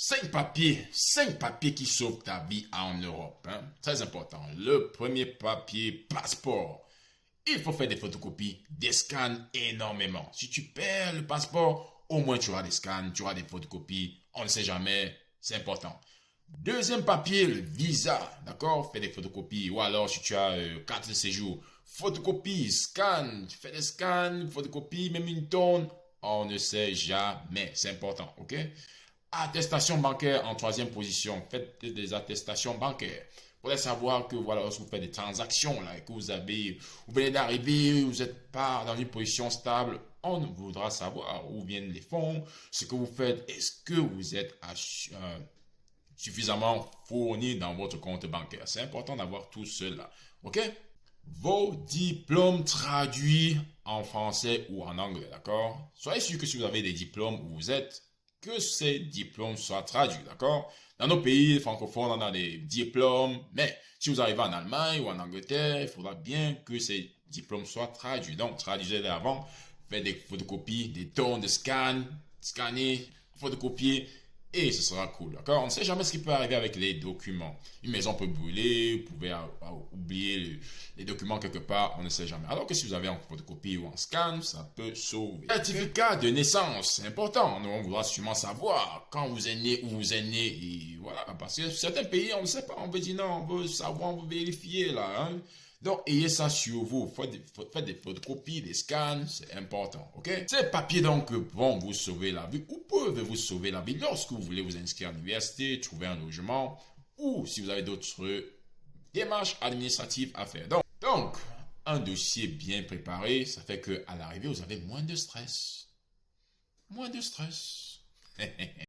5 papiers qui sauvent ta vie en Europe. Hein. Très important. Le premier papier, passeport. Il faut faire des photocopies, des scans énormément. Si tu perds le passeport, au moins tu auras des scans, tu auras des photocopies. On ne sait jamais, c'est important. Deuxième papier, le visa. D'accord? Fais des photocopies. Ou alors si tu as carte de séjour, photocopie, scan. Tu fais des scans, photocopie, même une tonne. On ne sait jamais, c'est important. Ok? Attestation bancaire en troisième position. Faites des attestations bancaires. Vous voulez savoir que voilà, lorsque vous faites des transactions, là, que vous venez d'arriver, vous n'êtes pas dans une position stable, on voudra savoir où viennent les fonds, ce que vous faites, est-ce que vous êtes suffisamment fourni dans votre compte bancaire. C'est important d'avoir tout cela. OK? Vos diplômes traduits en français ou en anglais, d'accord? Soyez sûr que si vous avez des diplômes où vous êtes, que ces diplômes soient traduits, d'accord? Dans nos pays francophones, on a des diplômes, mais si vous arrivez en Allemagne ou en Angleterre, il faudra bien que ces diplômes soient traduits. Donc, traduisez-les avant, faites des photocopies, des tonnes de scans, scanner, photocopier, et ce sera cool, d'accord? On ne sait jamais ce qui peut arriver avec les documents. Une maison peut brûler, vous pouvez oublier les documents quelque part, on ne sait jamais. Alors que si vous avez en photocopie ou en scan, ça peut sauver. Certificat de naissance, c'est important. On voudra sûrement savoir quand vous êtes né, où vous êtes né, et voilà. Parce que certains pays, on ne sait pas, on veut dire non, on veut savoir, on veut vérifier là, hein. Donc, ayez ça sur vous. Faites des photocopies, des scans, c'est important, ok? Ces papiers, donc, vont vous sauver la vie ou peuvent vous sauver la vie lorsque vous voulez vous inscrire à l'université, trouver un logement ou si vous avez d'autres démarches administratives à faire. Donc, un dossier bien préparé, ça fait qu'à l'arrivée, vous avez moins de stress. Moins de stress.